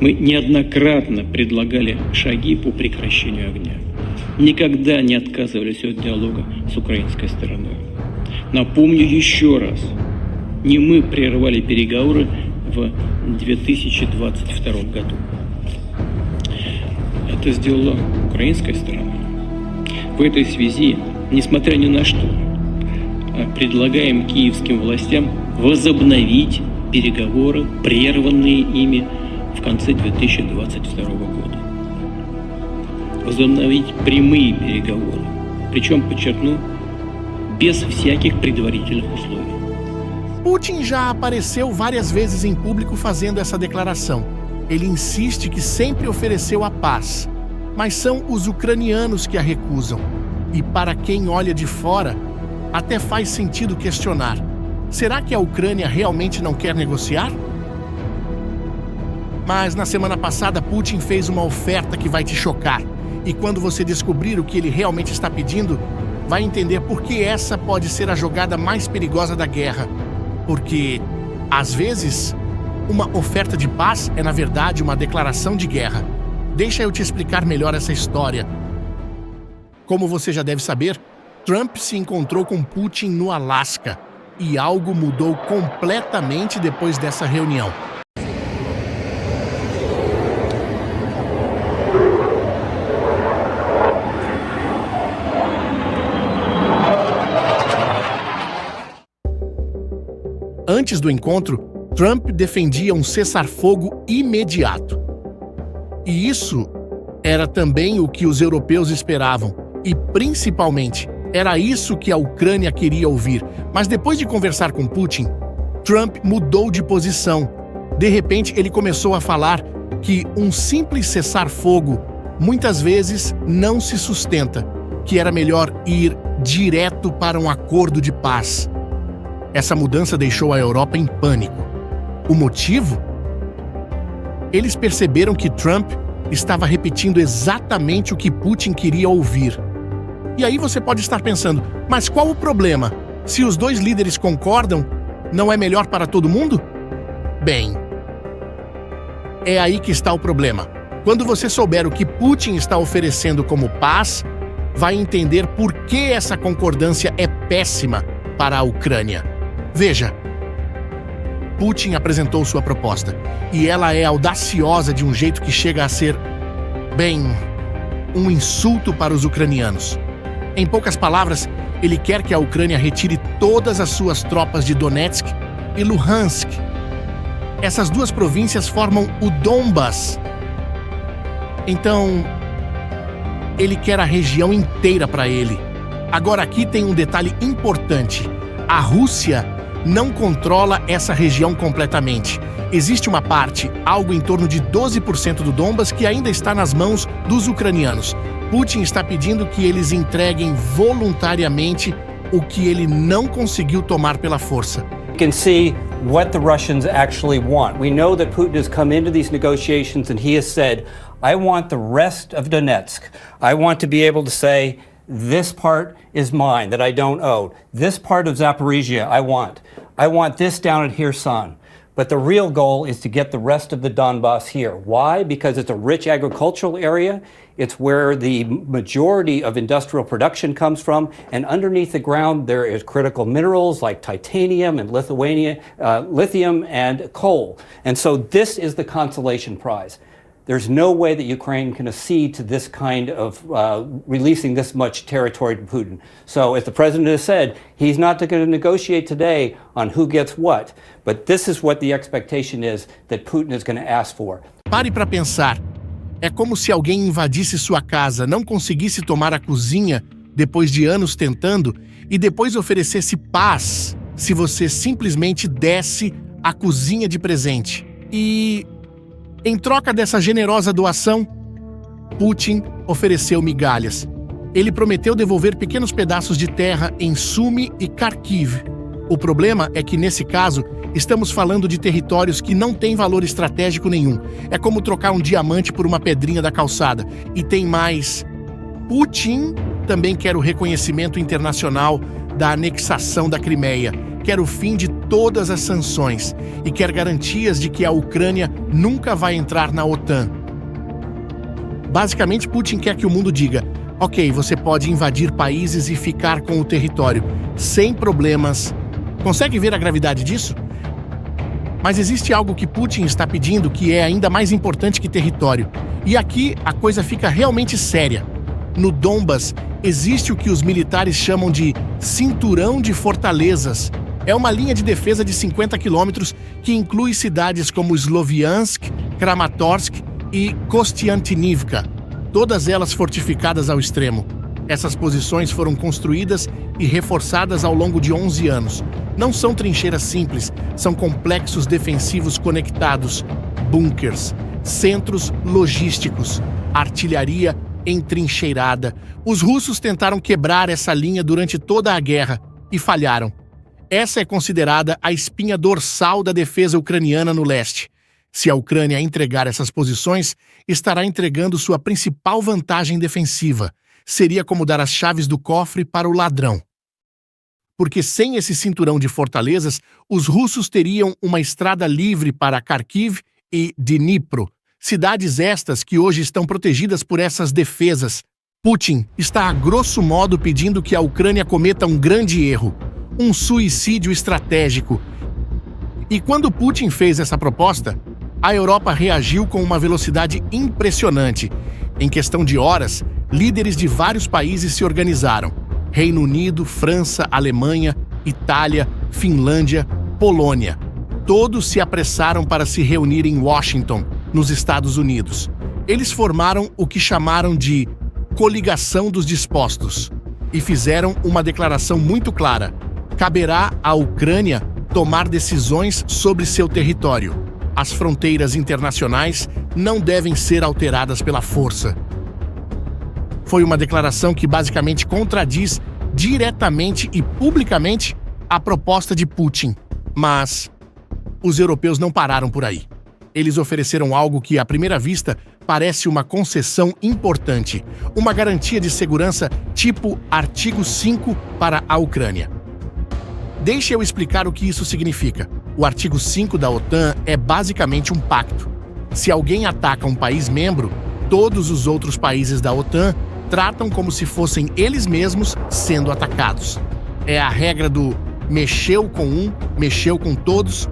Мы неоднократно предлагали шаги по прекращению огня. Никогда не отказывались от диалога с украинской стороной. Напомню еще раз, не мы прервали переговоры в 2022 году. Это сделала украинская сторона. В этой связи, несмотря ни на что, предлагаем киевским властям возобновить переговоры, прерванные ими в конце 2022 года. Возобновить прямые переговоры, причем, подчеркну, без всяких предварительных условий. Putin já apareceu várias vezes em público fazendo essa declaração. Ele insiste que sempre ofereceu a paz, mas são os ucranianos que a recusam. E para quem olha de fora, até faz sentido questionar: será que a Ucrânia realmente não quer negociar? Mas na semana passada, Putin fez uma oferta que vai te chocar. E quando você descobrir o que ele realmente está pedindo, vai entender por que essa pode ser a jogada mais perigosa da guerra. Porque, às vezes, uma oferta de paz é, na verdade, uma declaração de guerra. Deixa eu te explicar melhor essa história. Como você já deve saber, Trump se encontrou com Putin no Alasca. E algo mudou completamente depois dessa reunião. Antes do encontro, Trump defendia um cessar-fogo imediato. E isso era também o que os europeus esperavam. E, principalmente, era isso que a Ucrânia queria ouvir. Mas depois de conversar com Putin, Trump mudou de posição. De repente, ele começou a falar que um simples cessar-fogo muitas vezes não se sustenta, que era melhor ir direto para um acordo de paz. Essa mudança deixou a Europa em pânico. O motivo? Eles perceberam que Trump estava repetindo exatamente o que Putin queria ouvir. E aí você pode estar pensando, mas qual o problema? Se os dois líderes concordam, não é melhor para todo mundo? Bem, é aí que está o problema. Quando você souber o que Putin está oferecendo como paz, vai entender por que essa concordância é péssima para a Ucrânia. Veja, Putin apresentou sua proposta, e ela é audaciosa de um jeito que chega a ser, bem, um insulto para os ucranianos. Em poucas palavras, ele quer que a Ucrânia retire todas as suas tropas de Donetsk e Luhansk. Essas duas províncias formam o Donbas. Então, ele quer a região inteira para ele. Agora aqui tem um detalhe importante. A Rússia não controla essa região completamente. Existe uma parte, algo em torno de 12% do Donbas, que ainda está nas mãos dos ucranianos. Putin está pedindo que eles entreguem voluntariamente o que ele não conseguiu tomar pela força. You can see what the Russians actually want. We know that Putin has come into these negotiations and he has said, I want the rest of Donetsk. I want to be able to say, this part is mine that I don't own. This part of Zaporizhia I want. I want this down at Kherson. But the real goal is to get the rest of the Donbass here. Why? Because it's a rich agricultural area. It's where the majority of industrial production comes from. And underneath the ground, there is critical minerals like titanium and lithium and coal. And so this is the consolation prize. There's no way that Ukraine can accede to this kind of releasing this much territory to Putin. So as the president has said, he's not going to negotiate today on who gets what, but this is what the expectation is that Putin is going to ask for. Pare para pensar. É como se alguém invadisse sua casa, não conseguisse tomar a cozinha depois de anos tentando e depois oferecesse paz se você simplesmente desse a cozinha de presente. E em troca dessa generosa doação, Putin ofereceu migalhas. Ele prometeu devolver pequenos pedaços de terra em Sumy e Kharkiv. O problema é que, nesse caso, estamos falando de territórios que não têm valor estratégico nenhum. É como trocar um diamante por uma pedrinha da calçada. E tem mais. Putin também quer o reconhecimento internacional da anexação da Crimeia. quer o fim de todas as sanções e quer garantias de que a Ucrânia nunca vai entrar na OTAN. Basicamente, Putin quer que o mundo diga: ok, você pode invadir países e ficar com o território, sem problemas. Consegue ver a gravidade disso? Mas existe algo que Putin está pedindo que é ainda mais importante que território. E aqui a coisa fica realmente séria. No Donbas, existe o que os militares chamam de cinturão de fortalezas. É uma linha de defesa de 50 quilômetros que inclui cidades como Sloviansk, Kramatorsk e Kostiantynivka, todas elas fortificadas ao extremo. Essas posições foram construídas e reforçadas ao longo de 11 anos. Não são trincheiras simples, são complexos defensivos conectados, bunkers, centros logísticos, artilharia entrincheirada. Os russos tentaram quebrar essa linha durante toda a guerra e falharam. Essa é considerada a espinha dorsal da defesa ucraniana no leste. Se a Ucrânia entregar essas posições, estará entregando sua principal vantagem defensiva. Seria como dar as chaves do cofre para o ladrão. Porque sem esse cinturão de fortalezas, os russos teriam uma estrada livre para Kharkiv e Dnipro, cidades estas que hoje estão protegidas por essas defesas. Putin está a grosso modo pedindo que a Ucrânia cometa um grande erro, um suicídio estratégico. E quando Putin fez essa proposta, a Europa reagiu com uma velocidade impressionante. Em questão de horas, líderes de vários países se organizaram: Reino Unido, França, Alemanha, Itália, Finlândia, Polônia. Todos se apressaram para se reunir em Washington, nos Estados Unidos. Eles formaram o que chamaram de Coligação dos Dispostos e fizeram uma declaração muito clara: caberá à Ucrânia tomar decisões sobre seu território. As fronteiras internacionais não devem ser alteradas pela força. Foi uma declaração que basicamente contradiz diretamente e publicamente a proposta de Putin. Mas os europeus não pararam por aí. Eles ofereceram algo que, à primeira vista, parece uma concessão importante, uma garantia de segurança tipo artigo 5 para a Ucrânia. Deixe eu explicar o que isso significa. O artigo 5 da OTAN é basicamente um pacto. Se alguém ataca um país membro, todos os outros países da OTAN tratam como se fossem eles mesmos sendo atacados. É a regra do mexeu com um, mexeu com todos.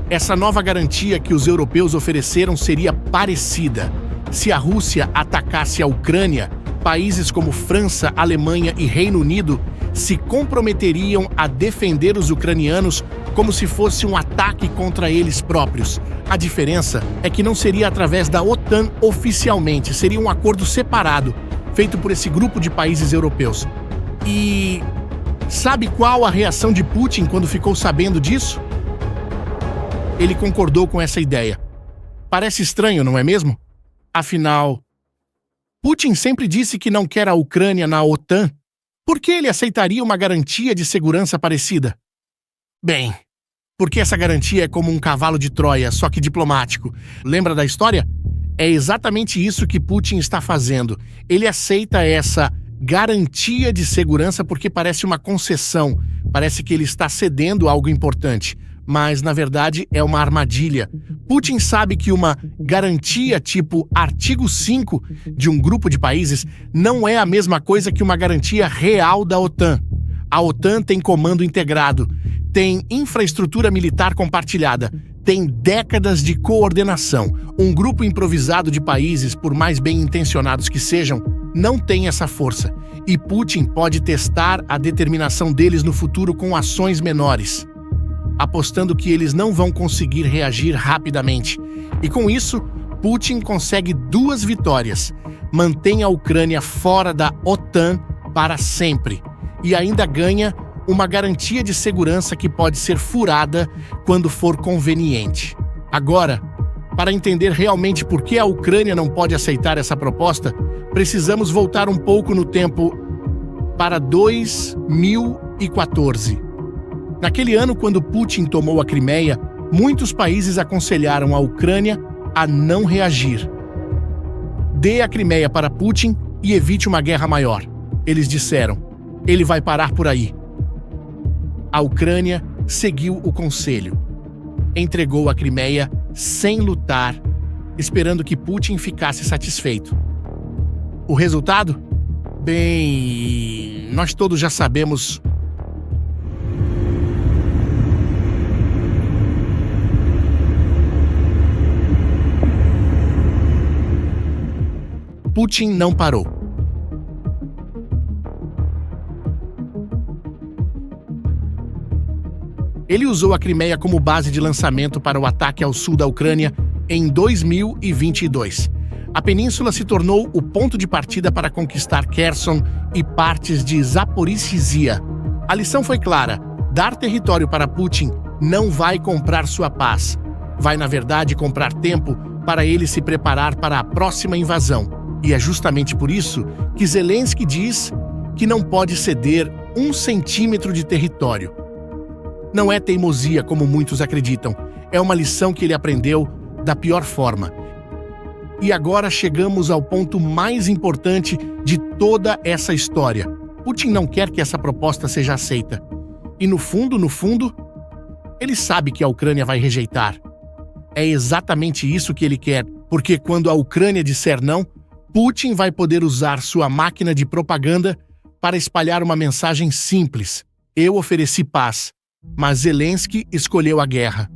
Essa nova garantia que os europeus ofereceram seria parecida. Se a Rússia atacasse a Ucrânia, países como França, Alemanha e Reino Unido se comprometeriam a defender os ucranianos como se fosse um ataque contra eles próprios. A diferença é que não seria através da OTAN oficialmente, seria um acordo separado, feito por esse grupo de países europeus. E sabe qual a reação de Putin quando ficou sabendo disso? Ele concordou com essa ideia. Parece estranho, não é mesmo? Afinal, Putin sempre disse que não quer a Ucrânia na OTAN. Por que ele aceitaria uma garantia de segurança parecida? Bem, porque essa garantia é como um cavalo de Troia, só que diplomático. Lembra da história? É exatamente isso que Putin está fazendo. Ele aceita essa garantia de segurança porque parece uma concessão. Parece que ele está cedendo algo importante. Mas, na verdade, é uma armadilha. Putin sabe que uma garantia tipo artigo 5 de um grupo de países não é a mesma coisa que uma garantia real da OTAN. A OTAN tem comando integrado, tem infraestrutura militar compartilhada, tem décadas de coordenação. Um grupo improvisado de países, por mais bem intencionados que sejam, não tem essa força. E Putin pode testar a determinação deles no futuro com ações menores, apostando que eles não vão conseguir reagir rapidamente. E com isso, Putin consegue 2 vitórias. Mantém a Ucrânia fora da OTAN para sempre. E ainda ganha uma garantia de segurança que pode ser furada quando for conveniente. Agora, para entender realmente por que a Ucrânia não pode aceitar essa proposta, precisamos voltar um pouco no tempo para 2014. Naquele ano, quando Putin tomou a Crimeia, muitos países aconselharam a Ucrânia a não reagir. Dê a Crimeia para Putin e evite uma guerra maior. Eles disseram: ele vai parar por aí. A Ucrânia seguiu o conselho. Entregou a Crimeia sem lutar, esperando que Putin ficasse satisfeito. O resultado? Bem, nós todos já sabemos. Putin não parou. Ele usou a Crimeia como base de lançamento para o ataque ao sul da Ucrânia em 2022. A península se tornou o ponto de partida para conquistar Kherson e partes de Zaporizhzhia. A lição foi clara: dar território para Putin não vai comprar sua paz. Vai, na verdade, comprar tempo para ele se preparar para a próxima invasão. E é justamente por isso que Zelensky diz que não pode ceder 1 centímetro de território. Não é teimosia, como muitos acreditam. É uma lição que ele aprendeu da pior forma. E agora chegamos ao ponto mais importante de toda essa história. Putin não quer que essa proposta seja aceita. E no fundo, ele sabe que a Ucrânia vai rejeitar. É exatamente isso que ele quer, porque quando a Ucrânia disser não, Putin vai poder usar sua máquina de propaganda para espalhar uma mensagem simples: eu ofereci paz, mas Zelensky escolheu a guerra.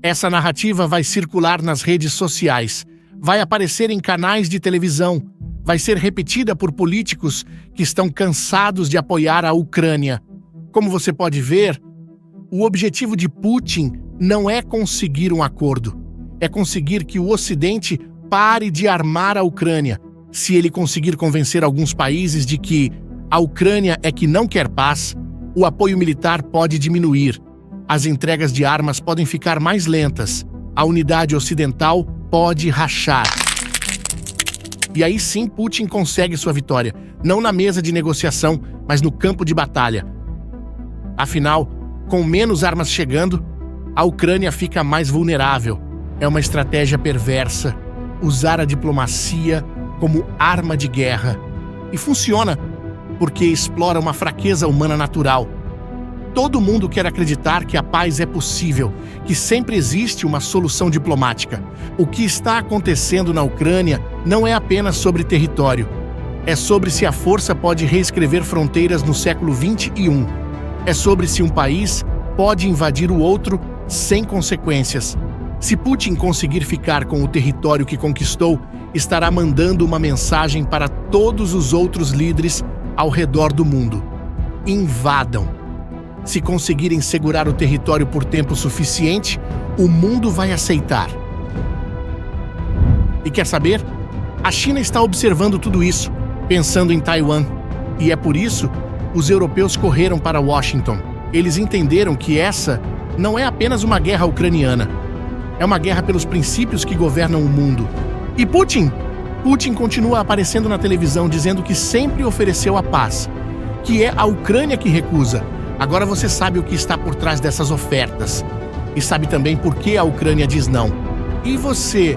Essa narrativa vai circular nas redes sociais, vai aparecer em canais de televisão, vai ser repetida por políticos que estão cansados de apoiar a Ucrânia. Como você pode ver, o objetivo de Putin não é conseguir um acordo, é conseguir que o Ocidente pare de armar a Ucrânia. Se ele conseguir convencer alguns países de que a Ucrânia é que não quer paz, o apoio militar pode diminuir, as entregas de armas podem ficar mais lentas, a unidade ocidental pode rachar. E aí sim Putin consegue sua vitória, não na mesa de negociação, mas no campo de batalha. Afinal, com menos armas chegando, a Ucrânia fica mais vulnerável. É uma estratégia perversa usar a diplomacia como arma de guerra. E funciona, porque explora uma fraqueza humana natural. Todo mundo quer acreditar que a paz é possível, que sempre existe uma solução diplomática. O que está acontecendo na Ucrânia não é apenas sobre território. É sobre se a força pode reescrever fronteiras no século XXI. É sobre se um país pode invadir o outro sem consequências. Se Putin conseguir ficar com o território que conquistou, estará mandando uma mensagem para todos os outros líderes ao redor do mundo: invadam. Se conseguirem segurar o território por tempo suficiente, o mundo vai aceitar. E quer saber? A China está observando tudo isso, pensando em Taiwan. E é por isso os europeus correram para Washington. Eles entenderam que essa não é apenas uma guerra ucraniana. É uma guerra pelos princípios que governam o mundo. E Putin continua aparecendo na televisão dizendo que sempre ofereceu a paz, que é a Ucrânia que recusa. Agora você sabe o que está por trás dessas ofertas. E sabe também por que a Ucrânia diz não. E você,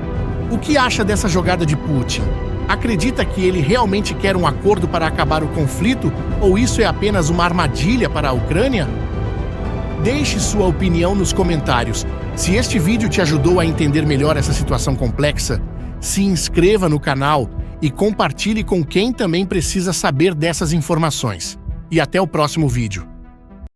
o que acha dessa jogada de Putin? Acredita que ele realmente quer um acordo para acabar o conflito, ou isso é apenas uma armadilha para a Ucrânia? Deixe sua opinião nos comentários. Se este vídeo te ajudou a entender melhor essa situação complexa, se inscreva no canal e compartilhe com quem também precisa saber dessas informações. E até o próximo vídeo.